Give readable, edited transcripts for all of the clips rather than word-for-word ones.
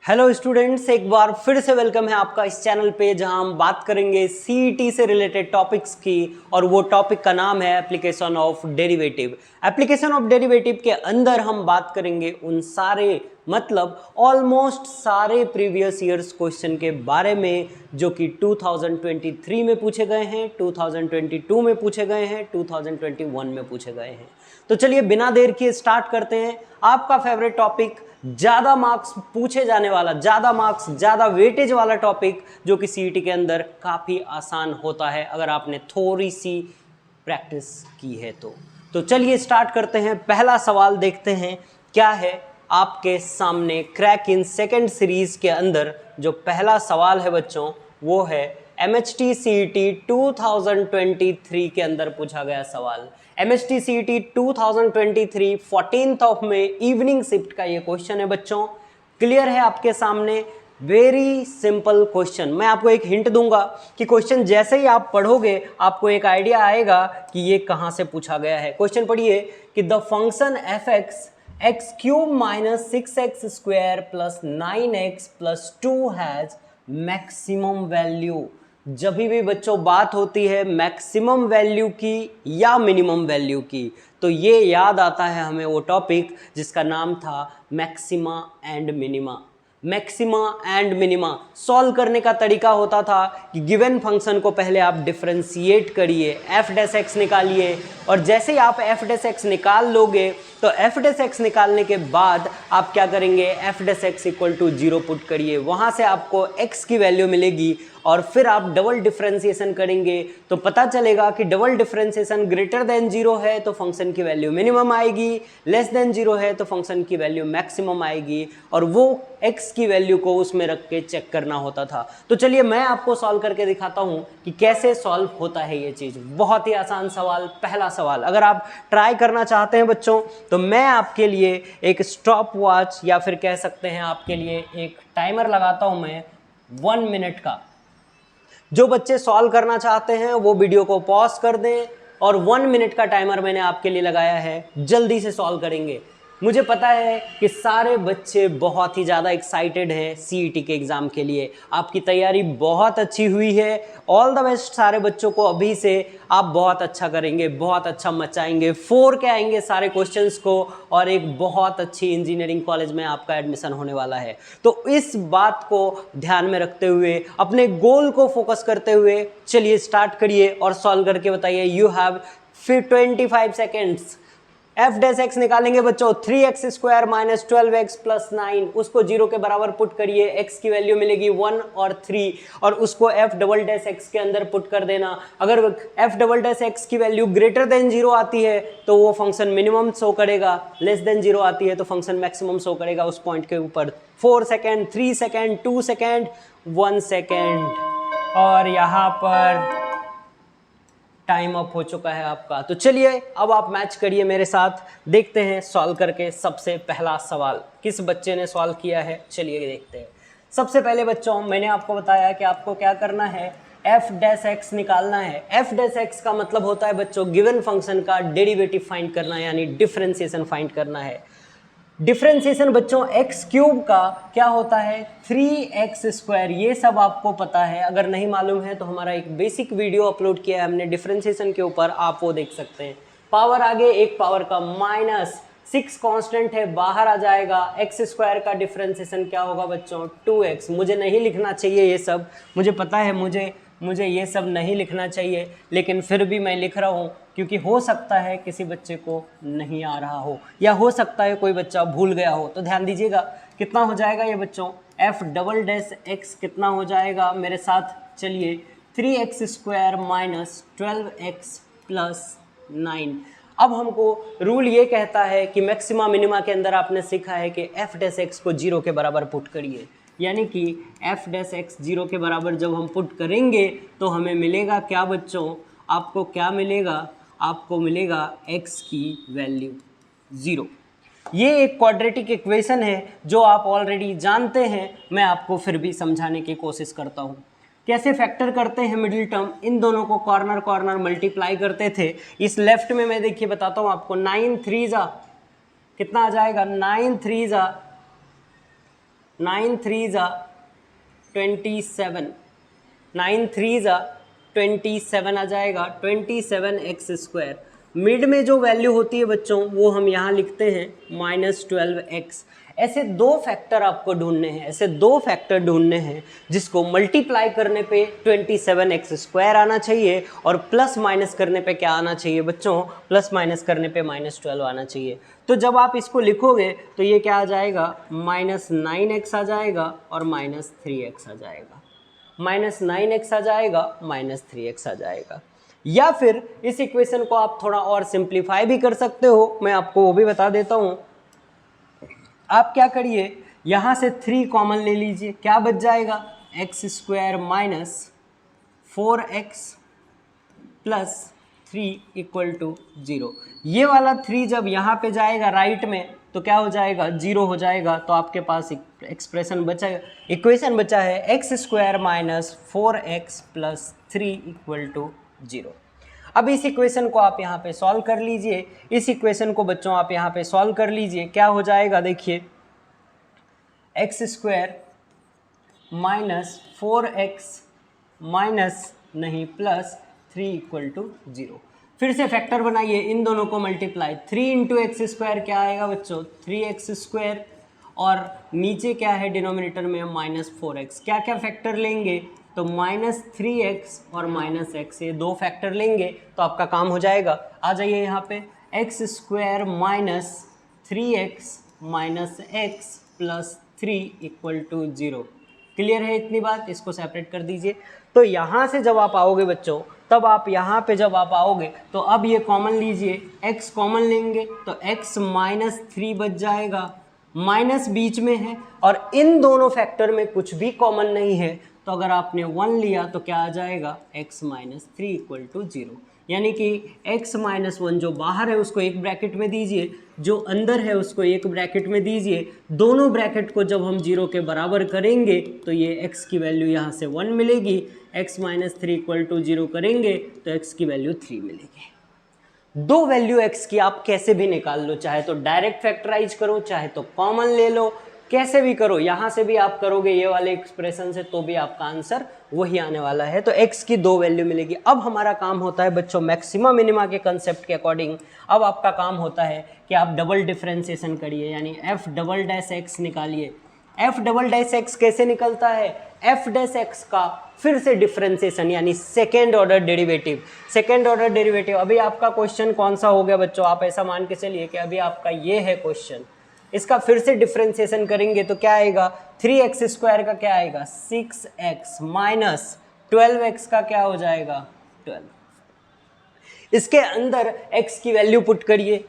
Hello students, एक बार फिर से वेलकम है आपका इस चैनल पे जहां हम बात करेंगे सीईटी से रिलेटेड टॉपिक्स की। और वो टॉपिक का नाम है application of derivative. Application of derivative के अंदर हम बात करेंगे उन सारे मतलब ऑलमोस्ट सारे प्रीवियस ईयर्स क्वेश्चन के बारे में जो कि 2023 में पूछे गए हैं, 2022 में पूछे गए हैं, 2021 में पूछे गए हैं। तो चलिए बिना देर किए स्टार्ट करते हैं। आपका फेवरेट टॉपिक, ज़्यादा मार्क्स पूछे जाने वाला, ज़्यादा मार्क्स ज़्यादा वेटेज वाला टॉपिक जो कि सीईटी के अंदर काफ़ी आसान होता है अगर आपने थोड़ी सी प्रैक्टिस की है तो चलिए स्टार्ट करते हैं। पहला सवाल देखते हैं क्या है आपके सामने। क्रैक इन सेकंड सीरीज के अंदर जो पहला सवाल है बच्चों वो है MHT CET 2023 के अंदर पूछा गया सवाल। MHT CET 2023 14th of May evening shift का ये क्वेश्चन है बच्चों। क्लियर है आपके सामने? Very simple question. मैं आपको एक हिंट दूंगा कि क्वेश्चन जैसे ही आप पढ़ोगे आपको एक आइडिया आएगा कि ये कहाँ से पूछा गया है। क्वेश्चन पढ़िए कि the function fx x cube minus 6x square plus 9x plus 2 has maximum value. जब भी बच्चों बात होती है मैक्सिमम वैल्यू की या मिनिमम वैल्यू की तो ये याद आता है हमें वो टॉपिक जिसका नाम था maxima and minima. Maxima and minima solve करने का तरीका होता था कि गिवन फंक्शन को पहले आप डिफरेंशिएट करिए, एफ डैश एक्स निकालिए, और जैसे ही आप एफ डैश एक्स निकाल लोगे तो एफ डैश एक्स निकालने के बाद आप क्या करेंगे, F dash X equal to 0 put करिए, वहाँ से आपको x की वैल्यू मिलेगी और फिर आप डबल डिफरेंशिएशन करेंगे तो पता चलेगा कि डबल डिफरेंशिएशन ग्रेटर देन 0 है तो फंक्शन की वैल्यू मिनिमम आएगी, लेस देन 0 है तो फंक्शन की वैल्यू मैक्सिमम आएगी, और वो x की वैल्यू को उसमें रख के चेक करना होता था। तो चलिए मैं आपको सॉल्व करके दिखाता हूं कि कैसे सॉल्व होता है ये चीज। बहुत ही आसान सवाल, पहला सवाल। अगर आप ट्राई करना चाहते हैं बच्चों तो मैं आपके लिए एक स्टॉप वॉच या फिर कह सकते हैं आपके लिए एक टाइमर लगाता हूं मैं 1 मिनट का। जो बच्चे सॉल्व करना चाहते हैं वो वीडियो को पॉज कर दें और 1 मिनट का टाइमर मैंने आपके लिए लगाया है, जल्दी से सॉल्व करेंगे। मुझे पता है कि सारे बच्चे बहुत ही ज़्यादा एक्साइटेड हैं सीईटी के एग्ज़ाम के लिए। आपकी तैयारी बहुत अच्छी हुई है। ऑल द बेस्ट सारे बच्चों को अभी से। आप बहुत अच्छा करेंगे, बहुत अच्छा मचाएंगे, 4 के आएंगे सारे क्वेश्चंस को और एक बहुत अच्छी इंजीनियरिंग कॉलेज में आपका एडमिशन होने वाला है। तो इस बात को ध्यान में रखते हुए, अपने गोल को फोकस करते हुए चलिए स्टार्ट करिए और सॉल्व करके बताइए। You have 25 seconds. F dash x निकालेंगे बच्चों, 3x square minus 12x plus 9, उसको 0 के बराबर पुट करिए, x की वैल्यू मिलेगी 1 और 3, और उसको एफ डबल डैश एक्स के अंदर पुट कर देना। अगर एफ डबल डैश एक्स की वैल्यू ग्रेटर देन 0 आती है तो वो फंक्शन मिनिमम शो करेगा, लेस देन 0 आती है तो फंक्शन मैक्सिमम शो करेगा उस पॉइंट के ऊपर। 4 सेकेंड, 3 सेकेंड, 2 सेकेंड, 1 सेकेंड, और यहाँ पर टाइम अप हो चुका है आपका। तो चलिए अब आप मैच करिए मेरे साथ, देखते हैं सॉल्व करके। सबसे पहला सवाल किस बच्चे ने सॉल्व किया है, चलिए देखते हैं। सबसे पहले बच्चों मैंने आपको बताया कि आपको क्या करना है, एफ डैश एक्स निकालना है। एफ डैश एक्स का मतलब होता है बच्चों गिवन फंक्शन का डेरिवेटिव फाइंड करना है, यानी डिफरेंशिएशन फाइंड करना है। डिफरेंशिएशन बच्चों एक्स क्यूब का क्या होता है, 3x स्क्वायर। ये सब आपको पता है, अगर नहीं मालूम है तो हमारा एक बेसिक वीडियो अपलोड किया है हमने डिफरेंशिएशन के ऊपर, आप वो देख सकते हैं। पावर आगे एक पावर का माइनस 6 कांस्टेंट है, बाहर आ जाएगा। एक्स स्क्वायर का डिफरेंशिएशन क्या होगा बच्चों, 2x। मुझे नहीं लिखना चाहिए ये सब, मुझे पता है मुझे ये सब नहीं लिखना चाहिए, लेकिन फिर भी मैं लिख रहा हूँ क्योंकि हो सकता है किसी बच्चे को नहीं आ रहा हो या हो सकता है कोई बच्चा भूल गया हो। तो ध्यान दीजिएगा कितना हो जाएगा ये बच्चों, एफ डबल डैश एक्स कितना हो जाएगा मेरे साथ चलिए, 3x square minus 12x plus 9। अब हमको रूल ये कहता है कि मैक्सिमा मिनिमा के अंदर आपने सीखा है कि एफ डैश एक्स को 0 के बराबर पुट करिए, यानी कि एफ डैश एक्स 0 के बराबर जब हम पुट करेंगे तो हमें मिलेगा क्या बच्चों, आपको क्या मिलेगा, आपको मिलेगा x की वैल्यू 0। ये एक क्वाड्रेटिक इक्वेशन है जो आप ऑलरेडी जानते हैं, मैं आपको फिर भी समझाने की कोशिश करता हूँ। कैसे फैक्टर करते हैं मिडिल टर्म, इन दोनों को कॉर्नर कॉर्नर मल्टीप्लाई करते थे। इस लेफ्ट में मैं देखिए बताता हूँ आपको, 9 3 जा कितना आ जाएगा, 9 3 जा 9 3 जा 27, 9 3 जा 27 आ जाएगा, 27x²। मिड में जो वैल्यू होती है बच्चों वो हम यहाँ लिखते हैं -12x। ऐसे दो फैक्टर आपको ढूंढने हैं, ऐसे दो फैक्टर ढूंढने हैं जिसको मल्टीप्लाई करने पे 27x² आना चाहिए और प्लस माइनस करने पे क्या आना चाहिए बच्चों, प्लस माइनस करने पे -12 आना चाहिए। तो जब आप इसको लिखोगे तो ये क्या आ जाएगा, -9x आ जाएगा और -3x आ जाएगा, -9x आ जाएगा, -3x आ जाएगा। या फिर इस इक्वेशन को आप थोड़ा और सिंप्लीफाई भी कर सकते हो, मैं आपको वो भी बता देता हूँ। आप क्या करिए, यहाँ से 3 कॉमन ले लीजिए, क्या बच जाएगा, x² minus 4x plus 3 equal to 0। ये वाला 3 जब यहाँ पे जाएगा राइट में तो क्या हो जाएगा, 0 हो जाएगा। तो आपके पास एक्सप्रेशन बचा, इक्वेशन बचा है x² minus 4x plus 3 equal to 0। अब इस इक्वेशन को आप यहाँ पे सॉल्व कर लीजिए, इस इक्वेशन को बच्चों आप यहाँ पे सॉल्व कर लीजिए, क्या हो जाएगा देखिए, x² माइनस 4x माइनस नहीं प्लस 3 इक्वल टू 0। फिर से फैक्टर बनाइए, इन दोनों को मल्टीप्लाई, 3 इंटू x² क्या आएगा बच्चों, 3x², और नीचे क्या है डिनोमिनेटर में -4x। क्या क्या फैक्टर लेंगे, तो -3x और -x, ये दो फैक्टर लेंगे तो आपका काम हो जाएगा। आ जाइए यहाँ पे, x² minus 3x minus x plus 3 equal to 0। Clear है इतनी बात, इसको सेपरेट कर दीजिए। तो यहाँ से जब आप आओगे बच्चों, तब आप यहाँ पे जब आप आओगे तो अब ये कॉमन लीजिए, x कॉमन लेंगे तो x माइनस 3 बच जाएगा, माइनस बीच में है और इन दोनों फैक्टर में कुछ भी कॉमन नहीं है, तो अगर आपने 1 लिया तो क्या आ जाएगा, x माइनस 3 इक्वल टू 0। यानी कि x माइनस 1 जो बाहर है उसको एक ब्रैकेट में दीजिए, जो अंदर है उसको एक ब्रैकेट में दीजिए। दोनों ब्रैकेट को जब हम 0 के बराबर करेंगे तो ये x की वैल्यू यहाँ से 1 मिलेगी, x माइनस 3 इक्वल टू 0 करेंगे तो x की वैल्यू 3 मिलेगी। दो वैल्यू x की आप कैसे भी निकाल लो, चाहे तो डायरेक्ट फैक्टराइज करो, चाहे तो कॉमन ले लो, कैसे भी करो। यहाँ से भी आप करोगे ये वाले एक्सप्रेशन से तो भी आपका आंसर वही आने वाला है। तो x की दो वैल्यू मिलेगी। अब हमारा काम होता है बच्चों मैक्सिमा मिनिमा के कंसेप्ट के अकॉर्डिंग, अब आपका काम होता है कि आप डबल डिफरेंशिएशन करिए, यानी f'(x) निकालिए। f'(x) कैसे निकलता है, f' का फिर से डिफरेंशिएशन यानी second order derivative. Second order derivative, अभी आपका क्वेश्चन कौन सा हो गया बच्चों, आप ऐसा मान के चलिए कि अभी आपका ये है क्वेश्चन, इसका फिर से डिफरेंशिएशन करेंगे तो क्या आएगा, 3x² का क्या आएगा 6x माइनस 12x का क्या हो जाएगा 12। इसके अंदर x की वैल्यू पुट करिए,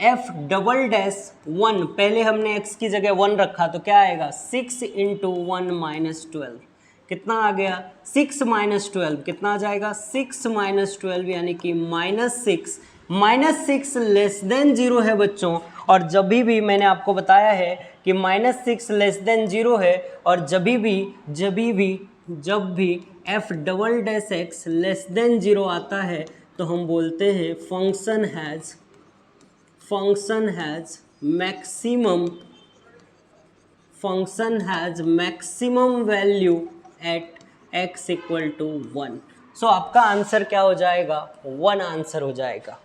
f'(1), पहले हमने x की जगह 1 रखा तो क्या आएगा 6 इंटू 1 माइनस 12, कितना आ गया 6 माइनस 12, कितना आ जाएगा 6 माइनस 12 यानी कि -6। -6 लेस देन 0 है बच्चों, और जब भी मैंने आपको बताया है कि -6 लेस देन 0 है, और जब भी f'(x) लेस देन 0 आता है तो हम बोलते हैं function has maximum value at x equal to 1। So आपका आंसर क्या हो जाएगा, 1 आंसर हो जाएगा।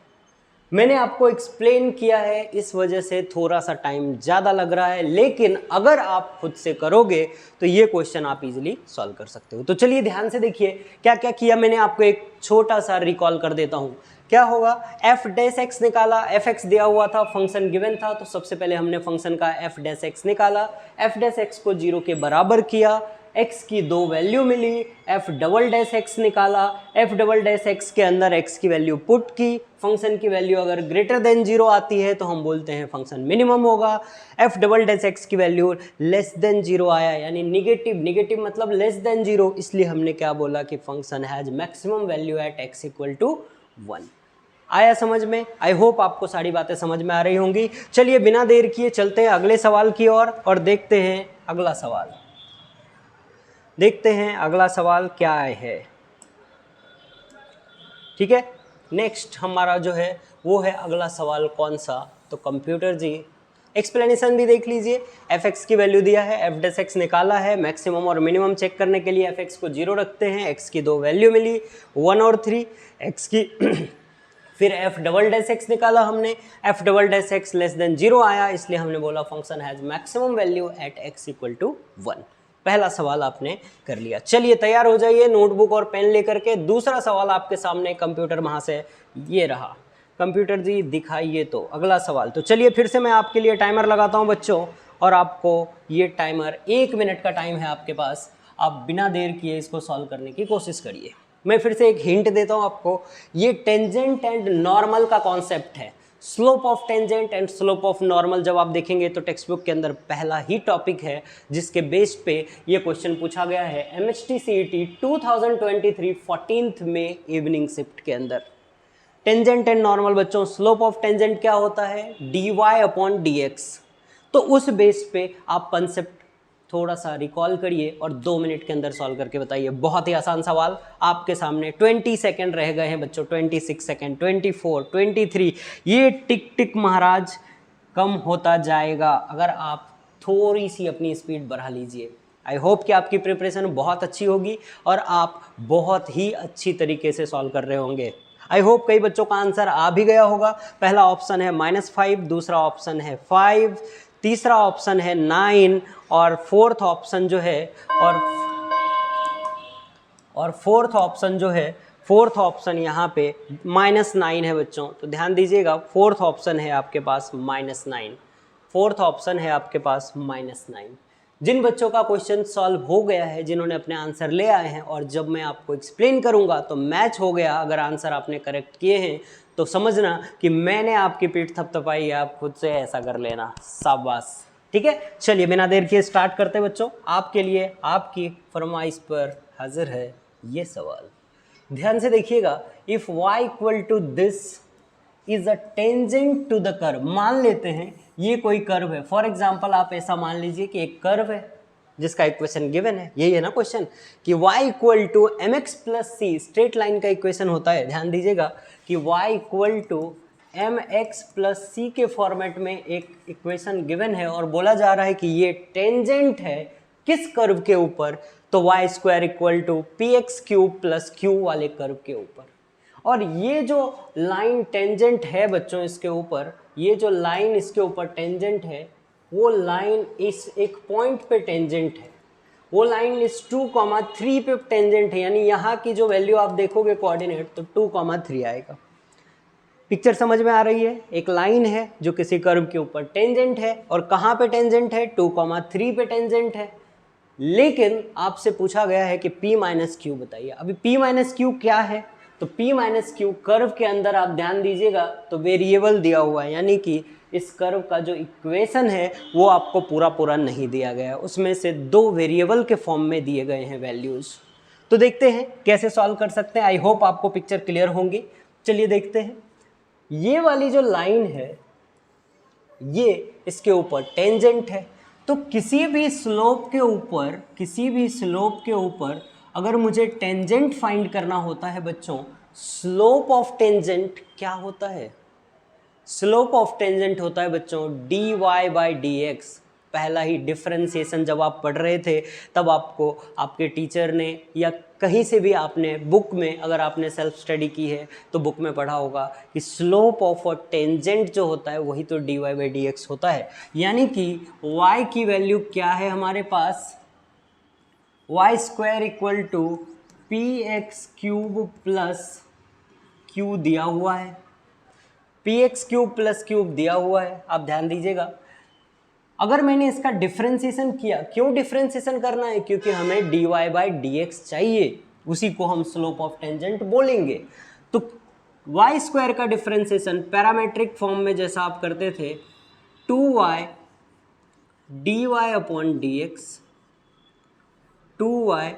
मैंने आपको एक्सप्लेन किया है, इस वजह से थोड़ा सा टाइम ज़्यादा लग रहा है, लेकिन अगर आप खुद से करोगे तो ये क्वेश्चन आप इजीली सॉल्व कर सकते हो। तो चलिए ध्यान से देखिए क्या क्या किया मैंने, आपको एक छोटा सा रिकॉल कर देता हूँ। क्या होगा, f'(x) निकाला, fx दिया हुआ था, फंक्शन गिवन था, तो सबसे पहले हमने फंक्शन का f'(x) निकाला, f'(x) को 0 के बराबर किया, x की दो वैल्यू मिली, f'(x) निकाला, f'(x) के अंदर x की वैल्यू पुट की, फंक्शन की वैल्यू अगर ग्रेटर देन 0 आती है तो हम बोलते हैं फंक्शन मिनिमम होगा, f'(x) की वैल्यू लेस देन 0 आया यानी निगेटिव मतलब लेस देन 0, इसलिए हमने क्या बोला कि function has maximum value at x equal to 1। आया समझ में? आई होप आपको सारी बातें समझ में आ रही होंगी। चलिए बिना देर किए चलते हैं अगले सवाल की ओर और देखते हैं अगला सवाल। देखते हैं अगला सवाल क्या है। ठीक है, नेक्स्ट हमारा जो है वो है अगला सवाल कौन सा, तो कंप्यूटर जी एक्सप्लेनेशन भी देख लीजिए, fx की वैल्यू दिया है, f डैश x निकाला है, मैक्सिमम और मिनिमम चेक करने के लिए fx को 0 रखते हैं, x की दो वैल्यू मिली 1 और 3, x की फिर f डबल डैश x निकाला हमने, f double dash x less than 0 आया, इसलिए हमने बोला function has maximum value at x equal to 1। पहला सवाल आपने कर लिया। चलिए तैयार हो जाइए नोटबुक और पेन लेकर के। दूसरा सवाल आपके सामने, कंप्यूटर वहां से ये रहा, कंप्यूटर जी दिखाइए तो अगला सवाल। तो चलिए फिर से मैं आपके लिए टाइमर लगाता हूं बच्चों, और आपको ये टाइमर 1 मिनट का टाइम है आपके पास, आप बिना देर किए इसको सॉल्व करने की कोशिश करिए। मैं फिर से एक हिंट देता हूं आपको, ये टेंजेंट एंड नॉर्मल का कॉन्सेप्ट है। Slope of tangent and slope of normal जब आप देखेंगे तो टेक्स्ट बुक के अंदर पहला ही टॉपिक है जिसके बेस पे ये क्वेश्चन पूछा गया है MHT CET 2023 14th में इवनिंग शिफ्ट के अंदर। टेंजेंट एंड नॉर्मल बच्चों, स्लोप ऑफ टेंजेंट क्या होता है, dy/dx। तो उस बेस पे आप कंसेप्ट थोड़ा सा रिकॉल करिए और 2 मिनट के अंदर सॉल्व करके बताइए। बहुत ही आसान सवाल आपके सामने। 20 सेकेंड रह गए हैं बच्चों, 26 सेकेंड, 24, 23। ये टिक टिक महाराज कम होता जाएगा अगर आप थोड़ी सी अपनी स्पीड बढ़ा लीजिए। आई होप कि आपकी प्रिपरेशन बहुत अच्छी होगी और आप बहुत ही अच्छी तरीके से सॉल्व कर रहे होंगे। आई होप कई बच्चों का आंसर आ भी गया होगा। पहला ऑप्शन है -5, दूसरा ऑप्शन है 5, तीसरा ऑप्शन है 9 और फोर्थ ऑप्शन जो है फोर्थ ऑप्शन यहाँ पे -9 है बच्चों। तो ध्यान दीजिएगा, फोर्थ ऑप्शन है आपके पास -9, फोर्थ ऑप्शन है आपके पास -9। जिन बच्चों का क्वेश्चन सॉल्व हो गया है, जिन्होंने अपने आंसर ले आए हैं, और जब मैं आपको एक्सप्लेन करूंगा तो मैच हो गया, अगर आंसर आपने करेक्ट किए हैं तो समझना कि मैंने आपकी पीठ थपथपाई है, आप खुद से ऐसा कर लेना, शाबाश। ठीक है, चलिए बिना देर किए स्टार्ट करते हैं बच्चों। आपके लिए आपकी फरमाइश पर हाजिर है ये सवाल। ध्यान से देखिएगा, if y equal to this is a tangent to the curve. मान लेते हैं ये कोई कर्व है, फॉर एग्जाम्पल आप ऐसा मान लीजिए कि एक कर्व है जिसका इक्वेशन गिवन है, यही है ना क्वेश्चन, कि y equal to mx plus c, straight line का इक्वेशन होता है। ध्यान दीजिएगा कि y equal to mx plus c के फॉर्मेट में एक इक्वेशन गिवन है और बोला जा रहा है कि ये टेंजेंट है किस कर्व के ऊपर, तो Y square equal to P x cube plus Q वाले कर्व के ऊपर। और ये जो लाइन टेंजेंट है बच्चों इसके ऊपर, ये जो लाइन इसके ऊपर टेंजेंट है, वो लाइन इस एक पॉइंट पे टेंजेंट है, वो लाइन इस 2,3 पे टेंजेंट है। यानी यहाँ की जो वैल्यू आप देखोगे कोऑर्डिनेट, तो 2,3 आएगा। पिक्चर समझ में आ रही है? एक लाइन है जो किसी कर्व के ऊपर टेंजेंट है, और कहाँ पे टेंजेंट है, 2,3 पे टेंजेंट है। लेकिन आपसे पूछा गया है कि P माइनस क्यू बताइए। अभी P माइनस क्यू क्या है, तो P माइनस क्यू कर्व के अंदर आप ध्यान दीजिएगा तो वेरिएबल दिया हुआ है, यानी कि इस कर्व का जो इक्वेशन है वो आपको पूरा नहीं दिया गया है, उसमें से 2 वेरिएबल के फॉर्म में दिए गए हैं वैल्यूज। तो देखते हैं कैसे सॉल्व कर सकते हैं। आई होप आपको पिक्चर क्लियर होंगी। चलिए देखते हैं। ये वाली जो लाइन है ये इसके ऊपर टेंजेंट है, तो किसी भी स्लोप के ऊपर अगर मुझे टेंजेंट फाइंड करना होता है बच्चों, स्लोप ऑफ टेंजेंट क्या होता है, स्लोप ऑफ टेंजेंट होता है बच्चों dy/dx। पहला ही डिफरेंशिएशन जब आप पढ़ रहे थे तब आपको आपके टीचर ने या कहीं से भी आपने बुक में, अगर आपने सेल्फ स्टडी की है तो बुक में पढ़ा होगा कि स्लोप ऑफ अ टेंजेंट जो होता है वही तो dy/dx होता है। यानी कि y की वैल्यू क्या है हमारे पास, y square equal to P x cube plus q दिया हुआ है, p x cube plus cube दिया हुआ है। आप ध्यान दीजिएगा, अगर मैंने इसका डिफरेंशिएशन किया, क्यों डिफरेंशिएशन करना है, क्योंकि हमें dy/dx चाहिए, उसी को हम स्लोप ऑफ टेंजेंट बोलेंगे। तो वाई स्क्वायर का डिफरेंशिएशन पैरामेट्रिक फॉर्म में जैसा आप करते थे, 2y dy/dx, 2y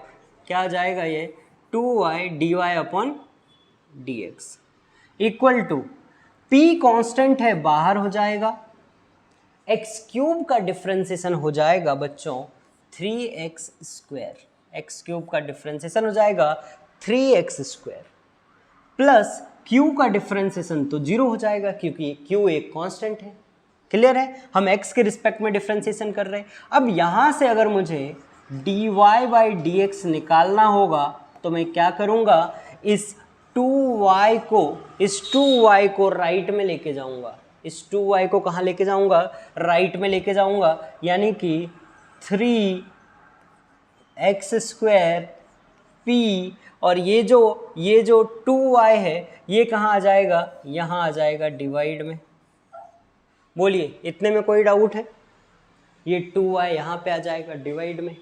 क्या आ जाएगा, ये 2y dy/dx equal to p constant है बाहर हो जाएगा, एक्स क्यूब का डिफरेंशिएशन हो जाएगा बच्चों 3x स्क्वायर, एक्स क्यूब का डिफरेंशिएशन हो जाएगा 3x स्क्वायर, प्लस q का डिफरेंशिएशन तो 0 हो जाएगा क्योंकि q एक कांस्टेंट है। क्लियर है, हम x के रिस्पेक्ट में डिफ्रेंसिएशन कर रहे हैं। अब यहाँ से अगर मुझे dy बाई डी एक्स निकालना होगा तो मैं क्या करूँगा, इस 2y को राइट में लेके जाऊँगा, इस 2y को कहाँ लेके जाऊँगा, राइट में लेके जाऊँगा, यानी कि 3x² p, और ये जो 2y है ये कहाँ आ जाएगा, यहाँ आ जाएगा डिवाइड में। बोलिए इतने में कोई डाउट है, ये 2y यहाँ पे आ जाएगा डिवाइड में,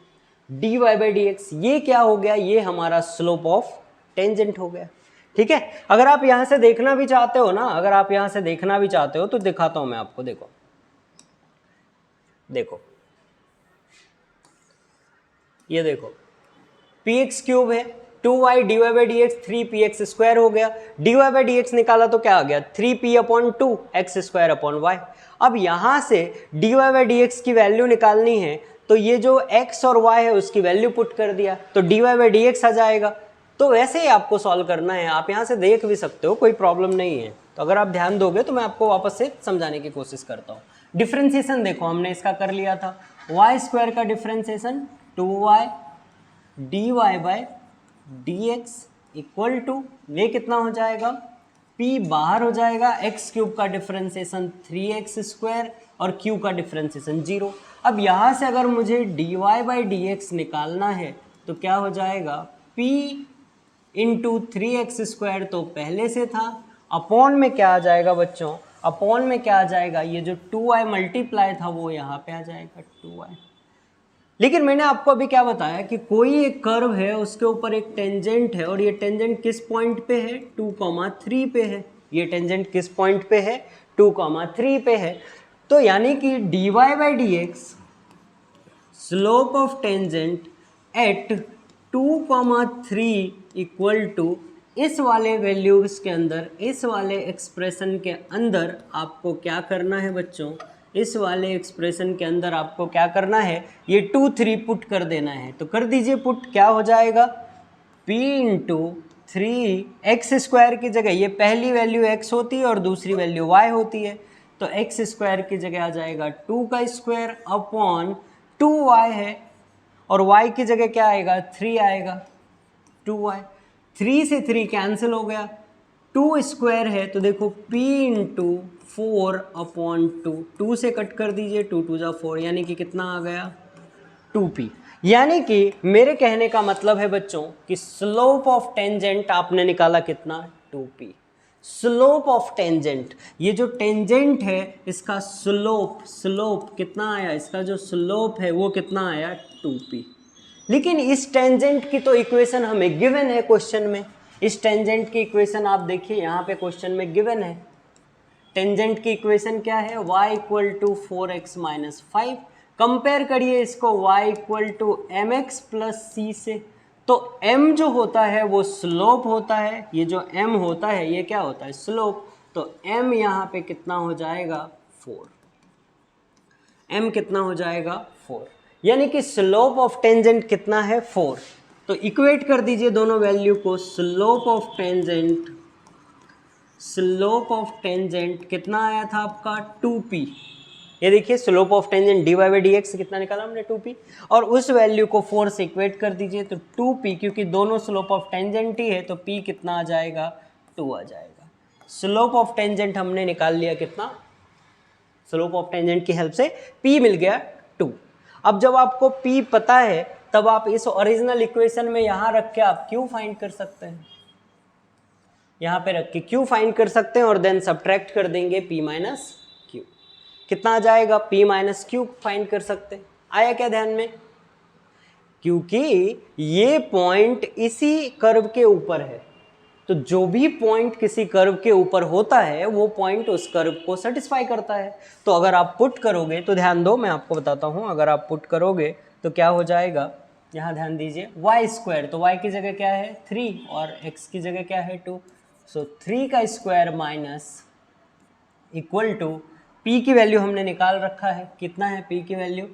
dy बाई डी एक्स ये क्या हो गया, ये हमारा स्लोप ऑफ टेंजेंट हो गया। ठीक है, अगर आप यहाँ से देखना भी चाहते हो ना, अगर आप यहाँ से देखना भी चाहते हो तो दिखाता हूँ मैं आपको, देखो देखो ये देखो px³ है, 2y dy by D x 3px² हो गया, dy बाई डी एक्स निकाला तो क्या आ गया 3p/2 x² अपॉन y। अब यहाँ से dy बाई डी एक्स की वैल्यू निकालनी है तो ये जो x और y है उसकी वैल्यू पुट कर दिया तो dy बाई डी एक्स आ जाएगा। तो वैसे ही आपको सॉल्व करना है, आप यहाँ से देख भी सकते हो, कोई प्रॉब्लम नहीं है। तो अगर आप ध्यान दोगे तो मैं आपको वापस से समझाने की कोशिश करता हूँ। डिफ्रेंसिएशन देखो हमने इसका कर लिया था, y² का differentiation 2y dy by D X equal to, ये कितना हो जाएगा, p बाहर हो जाएगा, x³ का डिफ्रेंसिएशन 3x² और q का डिफ्रेंसिएशन 0। अब यहाँ से अगर मुझे dy बाई डी एक्स निकालना है तो क्या हो जाएगा, p इंटू 3x² तो पहले से था, अपॉन में क्या आ जाएगा बच्चों, अपॉन में क्या आ जाएगा, ये जो 2y मल्टीप्लाई था वो यहाँ पे आ जाएगा 2y। लेकिन मैंने आपको अभी क्या बताया कि कोई एक कर्व है उसके ऊपर एक टेंजेंट है और ये टेंजेंट किस पॉइंट पे है, 2,3 पे है। ये टेंजेंट किस पॉइंट पे है, 2,3 पे है। तो यानी कि dy by D X slope of tangent at 2,3 equal to इस वाले वैल्यूज के अंदर, इस वाले एक्सप्रेशन के अंदर आपको क्या करना है बच्चों, इस वाले एक्सप्रेशन के अंदर आपको क्या करना है, ये 2, 3 पुट कर देना है। तो कर दीजिए पुट, क्या हो जाएगा, p इंटू 3x² की जगह ये पहली वैल्यू x होती है और दूसरी वैल्यू y होती है, तो x² की जगह आ जाएगा 2² अपॉन 2y है और y की जगह क्या आएगा, 3 आएगा, 2y। 3 से 3 कैंसिल हो गया, 2² है तो देखो p इंटू 4/2, 2 से कट कर दीजिए, 2 2 जा 4, यानी कि कितना आ गया 2p। यानी कि मेरे कहने का मतलब है बच्चों कि स्लोप ऑफ टेंजेंट आपने निकाला कितना, 2p। स्लोप ऑफ टेंजेंट, ये जो टेंजेंट है इसका स्लोप कितना आया, इसका जो स्लोप है वो कितना आया, 2p। लेकिन इस टेंजेंट की तो इक्वेशन हमें गिवन है क्वेश्चन में, इस टेंजेंट की इक्वेशन आप देखिए यहाँ पे क्वेश्चन में गिवन है। टेंजेंट की इक्वेशन क्या है, y equal to 4x minus 5। Compare करिए इसको y equal to mx plus c से, तो m जो होता है वो स्लोप होता है, ये जो m होता है ये क्या होता है, स्लोप। तो m यहाँ पे कितना हो जाएगा 4, m कितना हो जाएगा 4, यानी कि स्लोप ऑफ टेंजेंट कितना है 4। तो इक्वेट कर दीजिए दोनों वैल्यू को, स्लोप ऑफ टेंजेंट कितना आया था आपका 2p। ये देखिए slope of tangent dy by D x कितना निकाला हमने 2p, और उस वैल्यू को 4 से इक्वेट कर दीजिए तो 2p, क्योंकि दोनों स्लोप ऑफ टेंजेंट ही है तो p कितना आ जाएगा 2 आ जाएगा। स्लोप ऑफ टेंजेंट हमने निकाल लिया कितना, स्लोप ऑफ टेंजेंट की हेल्प से p मिल गया 2। अब जब आपको p पता है तब आप इस ओरिजिनल इक्वेशन में यहाँ रख के आप q फाइंड कर सकते हैं, यहाँ पे रख के q फाइंड कर सकते हैं और देन सब्ट्रैक्ट कर देंगे p माइनस q, कितना आ जाएगा p माइनस q फाइंड कर सकते हैं। आया क्या ध्यान में, क्योंकि ये पॉइंट इसी कर्व के ऊपर है, तो जो भी पॉइंट किसी कर्व के ऊपर होता है वो पॉइंट उस कर्व को सेटिस्फाई करता है। तो अगर आप पुट करोगे तो ध्यान दो, मैं आपको बताता हूँ, अगर आप पुट करोगे तो क्या हो जाएगा, यहाँ ध्यान दीजिए y², तो y की जगह क्या है 3 और x की जगह क्या है 2, सो 3 का square minus equal to p की वैल्यू हमने निकाल रखा है, कितना है p की वैल्यू,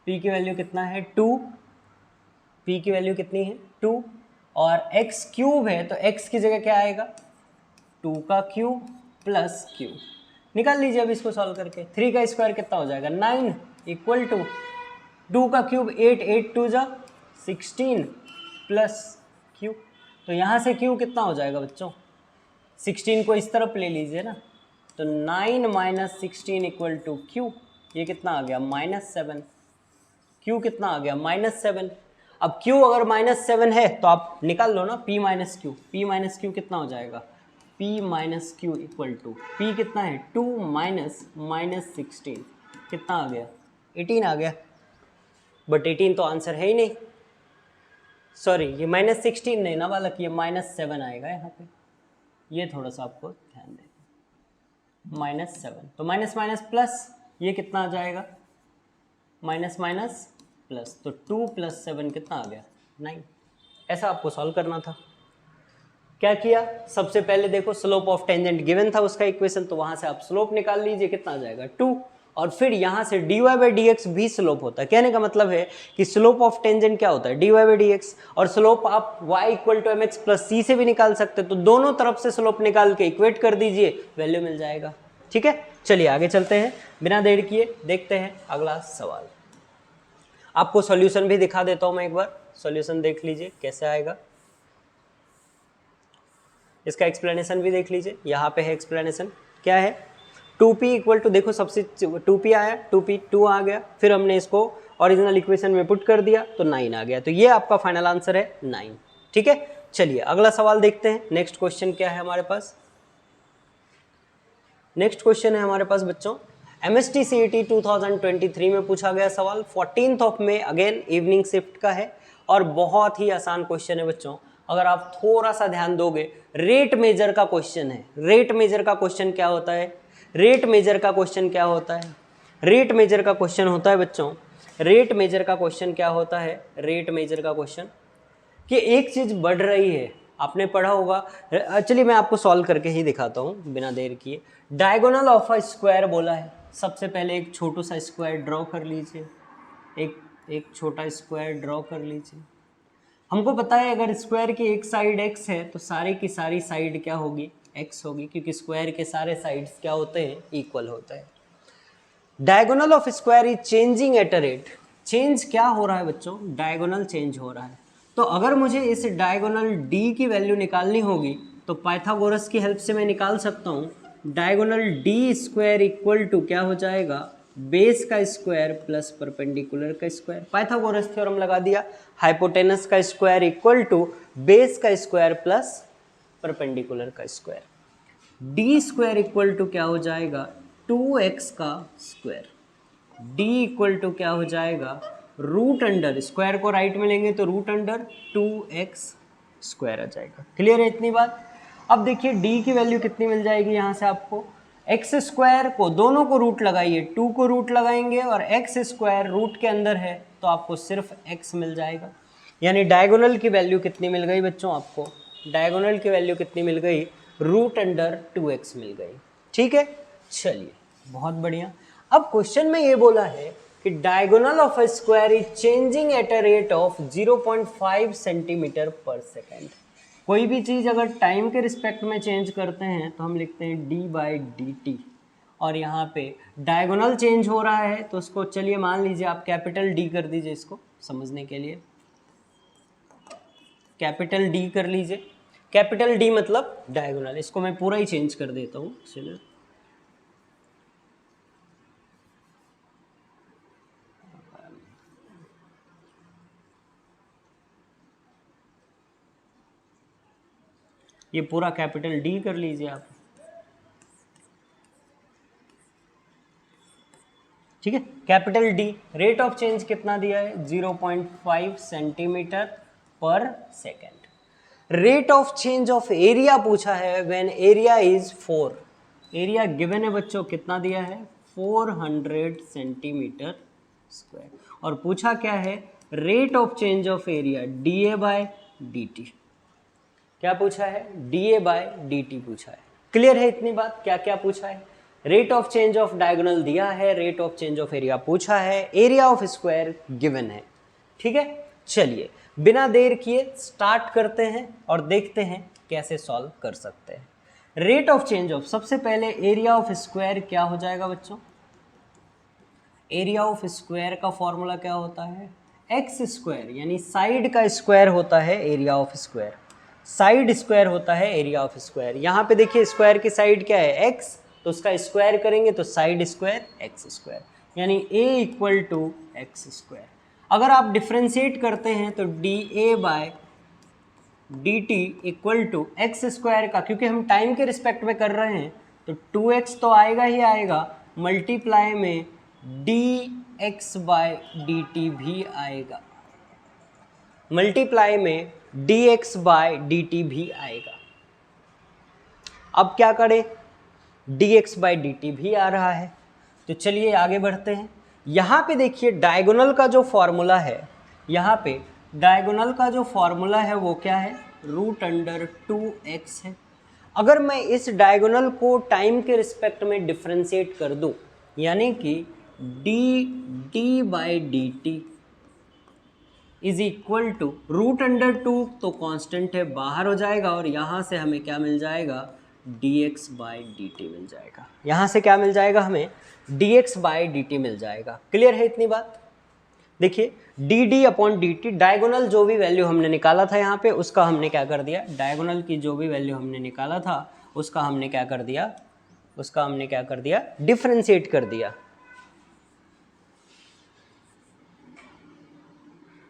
p की वैल्यू कितना है 2, p की वैल्यू कितनी है 2, और x³ है तो x की जगह क्या आएगा 2 का क्यूब प्लस q, निकाल लीजिए अब इसको सॉल्व करके। 3 का स्क्वायर कितना हो जाएगा 9 इक्वल टू 2 का क्यूब 8, 8 2 जा 16 प्लस क्यू। तो यहाँ से क्यू कितना हो जाएगा बच्चों, 16 को इस तरफ ले लीजिए ना, तो 9 माइनस 16 इक्वल टू क्यू। ये कितना आ गया -7। क्यू कितना आ गया -7। अब क्यू अगर -7 है तो आप निकाल लो ना, p minus Q. p minus Q कितना हो जाएगा, p minus Q equal to p कितना है 2 माइनस -16 कितना आ गया 18 आ गया। बट 18 तो आंसर है ही नहीं, सॉरी ये -16 नहीं ना बालक, ये -7 आएगा यहाँ पे। ये थोड़ा सा आपको ध्यान देना, -7 तो माइनस माइनस प्लस, ये कितना आ जाएगा माइनस माइनस प्लस, तो 2 + 7 कितना आ गया 9। ऐसा आपको सॉल्व करना था। क्या किया, सबसे पहले देखो स्लोप ऑफ टेंजेंट गिवन था उसका इक्वेशन, तो वहां से आप स्लोप निकाल लीजिए, कितना आ जाएगा 2। और फिर यहाँ से dy/dx भी स्लोप होता है। कहने का मतलब है कि स्लोप ऑफ टेंजेंट क्या होता है dy/dx, और स्लोप आप y = mx + c से भी निकाल सकते हैं। तो दोनों तरफ से स्लोप निकाल के इक्वेट कर दीजिए, वैल्यू मिल जाएगा। ठीक है, चलिए आगे चलते हैं, बिना देर किए देखते हैं अगला सवाल। आपको सॉल्यूशन भी दिखा देता हूं मैं एक बार, सॉल्यूशन देख लीजिए कैसे आएगा। इसका एक्सप्लेनेशन भी देख लीजिए, यहाँ पे है एक्सप्लेनेशन, क्या है 2p इक्वल टू, देखो सबसे 2p आया, 2p 2 आ गया, फिर हमने इसको ओरिजिनल इक्वेशन में पुट कर दिया तो 9 आ गया। तो ये आपका फाइनल आंसर है 9। ठीक है, चलिए अगला सवाल देखते हैं। नेक्स्ट क्वेश्चन क्या है हमारे पास, नेक्स्ट क्वेश्चन है हमारे पास बच्चों MST CET 2023 में पूछा गया सवाल 14 मई, अगेन इवनिंग शिफ्ट का है और बहुत ही आसान क्वेश्चन है बच्चों। अगर आप थोड़ा सा ध्यान दोगे, रेट मेजर का क्वेश्चन है। रेट मेजर का क्वेश्चन क्या होता है, रेट मेजर का क्वेश्चन क्या होता है, रेट मेजर का क्वेश्चन होता है बच्चों, रेट मेजर का क्वेश्चन क्या होता है, रेट मेजर का क्वेश्चन कि एक चीज बढ़ रही है, आपने पढ़ा होगा। चलिए मैं आपको सॉल्व करके ही दिखाता हूँ बिना देर किए। डायगोनल ऑफ अ स्क्वायर बोला है, सबसे पहले एक छोटा सा स्क्वायर ड्रॉ कर लीजिए, एक छोटा स्क्वायर ड्रॉ कर लीजिए। हमको पता है अगर स्क्वायर की एक साइड x है तो सारी की सारी साइड क्या होगी x होगी, क्योंकि स्क्वायर के सारे साइड्स क्या होते हैं इक्वल होते हैं। Diagonal of square is changing at a rate, change क्या हो रहा है बच्चों, डायगोनल चेंज हो रहा है। तो अगर मुझे इस डायगोनल d की वैल्यू निकालनी होगी तो पाइथागोरस की हेल्प से मैं निकाल सकता हूँ। डायगोनल d² इक्वल टू क्या हो जाएगा, बेस का स्क्वायर प्लस परपेंडिकुलर का स्क्वायर। पाइथागोरस थ्योरम लगा दिया, हाइपोटेनस का स्क्वायर इक्वल टू बेस का स्क्वायर प्लस परपेंडिकुलर का स्क्वायर। d² इक्वल टू क्या हो जाएगा 2x का स्क्वायर, d इक्वल टू क्या हो जाएगा रूट अंडर, स्क्वायर को राइट में लेंगे तो रूट अंडर 2x स्क्वायर आ जाएगा। क्लियर है इतनी बात। अब देखिए d की वैल्यू कितनी मिल जाएगी यहाँ से आपको, एक्स स्क्वायर को दोनों को रूट लगाइए, 2 को रूट लगाएंगे और एक्स स्क्वायर रूट के अंदर है तो आपको सिर्फ x मिल जाएगा। यानी डायगोनल की वैल्यू कितनी मिल गई बच्चों आपको, डायगोनल की वैल्यू कितनी मिल गई, रूट अंडर 2x मिल गई। ठीक है, चलिए बहुत बढ़िया। अब क्वेश्चन में ये बोला है कि diagonal of a square is changing at a rate of 0.5 centimetre पर सेकेंड। कोई भी चीज़ अगर टाइम के रिस्पेक्ट में चेंज करते हैं तो हम लिखते हैं d/dt, और यहाँ पे डायगोनल चेंज हो रहा है तो उसको चलिए मान लीजिए आप कैपिटल D कर दीजिए, इसको समझने के लिए कैपिटल D कर लीजिए। कैपिटल D मतलब डायगोनल, इसको मैं पूरा ही चेंज कर देता हूँ। चलिए ये पूरा कैपिटल D कर लीजिए आप, ठीक है। Capital D, rate of change कितना दिया है 0.5 सेंटीमीटर पर second. Rate of change of area पूछा है when area is 4, area given है बच्चों कितना दिया है 400 सेंटीमीटर स्क्वायर, और पूछा क्या है rate of change of area dA/dt। क्या पूछा है dA/dt पूछा है। क्लियर है इतनी बात, क्या क्या पूछा है, rate of change of diagonal दिया है, rate of change of area पूछा है, एरिया ऑफ स्क्वायर गिवन है। ठीक है, चलिए बिना देर किए स्टार्ट करते हैं और देखते हैं कैसे सॉल्व कर सकते हैं। रेट ऑफ चेंज ऑफ, सबसे पहले एरिया ऑफ स्क्वायर क्या हो जाएगा बच्चों, एरिया ऑफ स्क्वायर का फॉर्मूला क्या होता है, एक्स स्क्वायर, यानी साइड का स्क्वायर होता है area of square, side square होता है एरिया ऑफ स्क्वायर। यहाँ पे देखिए स्क्वायर की साइड क्या है, एक्स, तो उसका स्क्वायर करेंगे तो साइड स्क्वायर एक्स स्क्वायर, यानी a equal to X square. अगर आप डिफ्रेंशिएट करते हैं तो D A by D T equal to X square का, क्योंकि हम टाइम के रिस्पेक्ट में कर रहे हैं तो 2x तो आएगा ही आएगा, मल्टीप्लाई में D X by D T भी आएगा, मल्टीप्लाई में D X by D T भी आएगा। अब क्या करें, D X by D T भी आ रहा है, तो चलिए आगे बढ़ते हैं। यहाँ पे देखिए डायगोनल का जो फॉर्मूला है, यहाँ पे डायगोनल का जो फॉर्मूला है वो क्या है, रूट अंडर 2x है। अगर मैं इस डायगोनल को टाइम के रिस्पेक्ट में डिफ्रेंशिएट कर दूं, यानी कि D T by D T is equal to root under 2, तो कांस्टेंट है बाहर हो जाएगा और यहाँ से हमें क्या मिल जाएगा, dx बाई डी टी मिल जाएगा। यहाँ से क्या मिल जाएगा हमें, dx बाई डी टी मिल जाएगा। क्लियर है इतनी बात। देखिए D D upon D T, diagonal जो भी वैल्यू हमने निकाला था यहाँ पे उसका हमने क्या कर दिया, डायगोनल की जो भी वैल्यू हमने निकाला था उसका हमने क्या कर दिया, उसका हमने क्या कर दिया, डिफ्रेंशिएट कर दिया।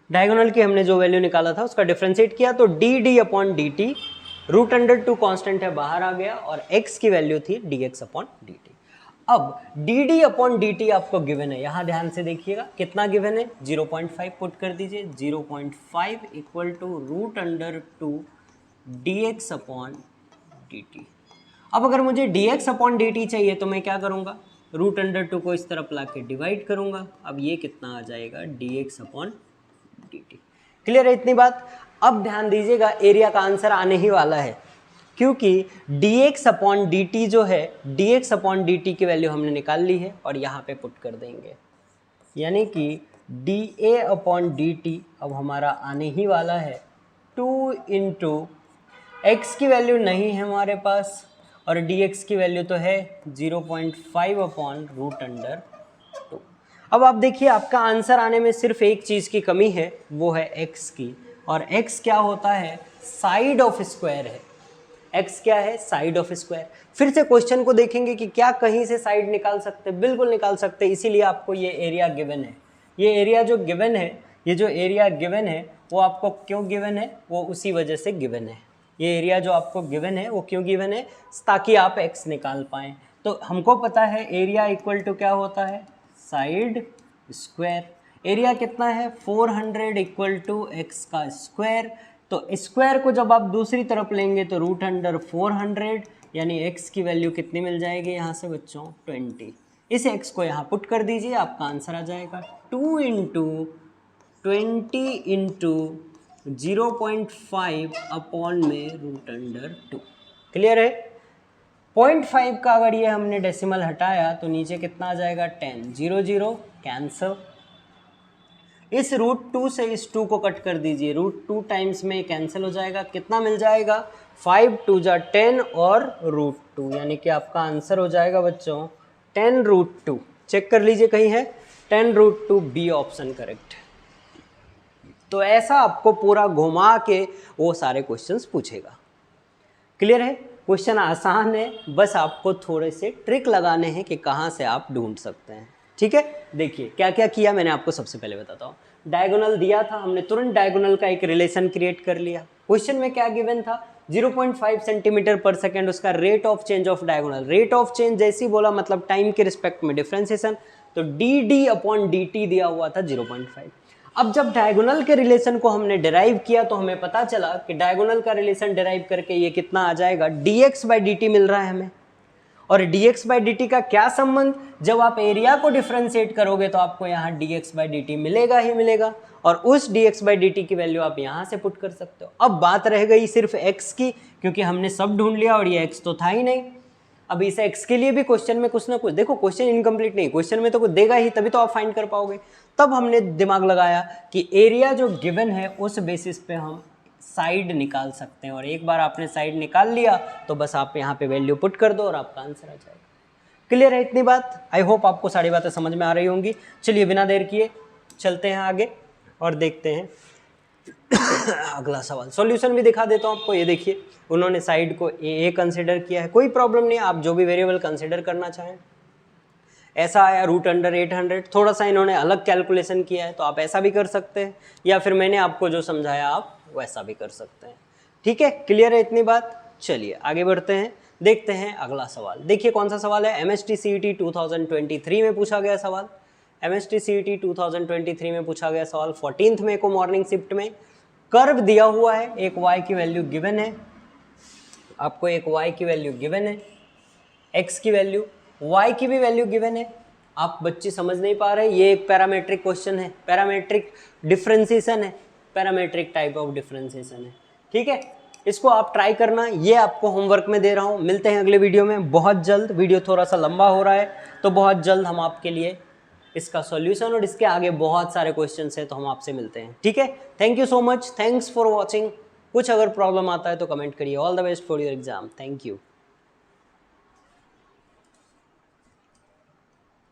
डायगोनल की हमने जो वैल्यू निकाला था उसका डिफ्रेंशिएट किया तो D D upon D T, root under 2 constant है बाहर आ गया और x की वैल्यू थी dx अपॉन डी टी। अब D D upon D T आपको गिवन है, यहाँ ध्यान से देखिएगा कितना गिवन है, 0.5 पुट कर दीजिए, 0.5 equal to root under 2 dx upon D T. अब अगर मुझे dx अपॉन डी टी चाहिए तो मैं क्या करूँगा, रूट अंडर 2 को इस तरफ ला के डिवाइड करूँगा। अब ये कितना आ जाएगा, dx upon D T. Clear है इतनी बात। अब ध्यान दीजिएगा एरिया का आंसर आने ही वाला है, क्योंकि dx अपॉन डी टी जो है, dx अपॉन डी टी की वैल्यू हमने निकाल ली है और यहाँ पे पुट कर देंगे, यानी कि dA अपॉन डी टी अब हमारा आने ही वाला है 2 इंटू एक्स की वैल्यू नहीं है हमारे पास और dx की वैल्यू तो है 0.5 अपॉन रूट अंडर 2। अब आप देखिए आपका आंसर आने में सिर्फ एक चीज़ की कमी है, वो है x की, और x क्या होता है, साइड ऑफ स्क्वायर है। x क्या है, साइड ऑफ स्क्वायर। फिर से क्वेश्चन को देखेंगे कि क्या कहीं से साइड निकाल सकते, बिल्कुल निकाल सकते, इसीलिए आपको ये एरिया गिवन है। ये एरिया जो गिवन है, ये जो एरिया गिवन है वो आपको क्यों गिवन है, वो उसी वजह से गिवन है। ये एरिया जो आपको गिवन है वो क्यों गिवन है, ताकि आप x निकाल पाएँ। तो हमको पता है एरिया इक्वल टू क्या होता है, साइड स्क्वायर। एरिया कितना है, 400 इक्वल टू एक्स का स्क्वायर। तो स्क्वायर को जब आप दूसरी तरफ लेंगे तो रूट अंडर 400, यानी x की वैल्यू कितनी मिल जाएगी यहाँ से बच्चों, 20। इस x को यहाँ पुट कर दीजिए, आपका आंसर आ जाएगा 2 इंटू 20 इंटू 0.5 अपॉन में रूट अंडर 2। क्लियर है। 0.5 का अगर ये हमने डेसिमल हटाया तो नीचे कितना आ जाएगा, 10, 0 0 कैंसल। इस रूट 2 से इस 2 को कट कर दीजिए, रूट 2 टाइम्स में कैंसिल हो जाएगा, कितना मिल जाएगा, 5 2 जा 10 और रूट 2, यानी कि आपका आंसर हो जाएगा बच्चों 10 रूट 2। चेक कर लीजिए कहीं है, 10 रूट 2 बी ऑप्शन करेक्ट। तो ऐसा आपको पूरा घुमा के वो सारे क्वेश्चंस पूछेगा। क्लियर है, क्वेश्चन आसान है, बस आपको थोड़े से ट्रिक लगाने हैं कि कहाँ से आप ढूंढ सकते हैं। ठीक है, देखिए क्या क्या किया मैंने आपको सबसे पहले बताता हूँ। डायगोनल दिया था, हमने तुरंत डायगोनल का एक रिलेशन क्रिएट कर लिया। क्वेश्चन में क्या गिवन था, 0.5 सेंटीमीटर पर सेकेंड उसका rate of change of diagonal. Rate of change जैसे ही बोला मतलब टाइम के रिस्पेक्ट में डिफ्रेंसिएशन, तो D D upon D T दिया हुआ था 0.5। अब जब डायगोनल के रिलेशन को हमने डिराइव किया तो हमें पता चला कि डायगोनल का रिलेशन डिराइव करके ये कितना आ जाएगा, dx बाई डी टी मिल रहा है हमें। और dx बाई डी टी का क्या संबंध, जब आप एरिया को डिफ्रेंशिएट करोगे तो आपको यहाँ dx बाई डी टी मिलेगा ही मिलेगा, और उस dx बाई डी टी की वैल्यू आप यहाँ से पुट कर सकते हो। अब बात रह गई सिर्फ x की, क्योंकि हमने सब ढूंढ लिया और ये x तो था ही नहीं। अब इस x के लिए भी क्वेश्चन में कुछ ना कुछ, देखो क्वेश्चन इनकम्प्लीट नहीं, क्वेश्चन में तो कुछ देगा ही, तभी तो आप फाइंड कर पाओगे। तब हमने दिमाग लगाया कि एरिया जो गिवन है उस बेसिस पे हम साइड निकाल सकते हैं। और एक बार आपने साइड निकाल लिया तो बस आप यहाँ पे वैल्यू पुट कर दो और आपका आंसर आ जाएगा। क्लियर है इतनी बात? आई होप आपको सारी बातें समझ में आ रही होंगी। चलिए बिना देर किए चलते हैं आगे और देखते हैं अगला सवाल। सॉल्यूशन भी दिखा देता हूँ आपको। ये देखिए, उन्होंने साइड को ए कंसिडर किया है, कोई प्रॉब्लम नहीं है, आप जो भी वेरिएबल कंसिडर करना चाहें। ऐसा आया √800, थोड़ा सा इन्होंने अलग कैलकुलेशन किया है तो आप ऐसा भी कर सकते हैं, या फिर मैंने आपको जो समझाया आप वैसा भी कर सकते हैं। ठीक है, क्लियर है इतनी बात? चलिए आगे बढ़ते हैं, देखते हैं अगला सवाल। देखिए कौन सा सवाल है, MST CET 2023 में पूछा गया सवाल। MST CET 2023 में पूछा गया सवाल 14 मई को मॉर्निंग शिफ्ट में। कर्व दिया हुआ है, एक y की वैल्यू गिवन है आपको, एक y की वैल्यू गिवन है, x की वैल्यू, y की भी वैल्यू गिवन है। आप बच्चे समझ नहीं पा रहे, ये एक पैरामेट्रिक क्वेश्चन है, पैरामेट्रिक डिफरेंशिएशन है, पैरामेट्रिक टाइप ऑफ डिफरेंशिएशन है। ठीक है, इसको आप ट्राई करना, ये आपको होमवर्क में दे रहा हूँ। मिलते हैं अगले वीडियो में बहुत जल्द। वीडियो थोड़ा सा लंबा हो रहा है तो बहुत जल्द हम आपके लिए इसका सॉल्यूशन और इसके आगे बहुत सारे क्वेश्चंस हैं तो हम आपसे मिलते हैं। ठीक है, thank you so much, thanks for watching. कुछ अगर प्रॉब्लम आता है तो कमेंट करिए। All the best for your exam. Thank you.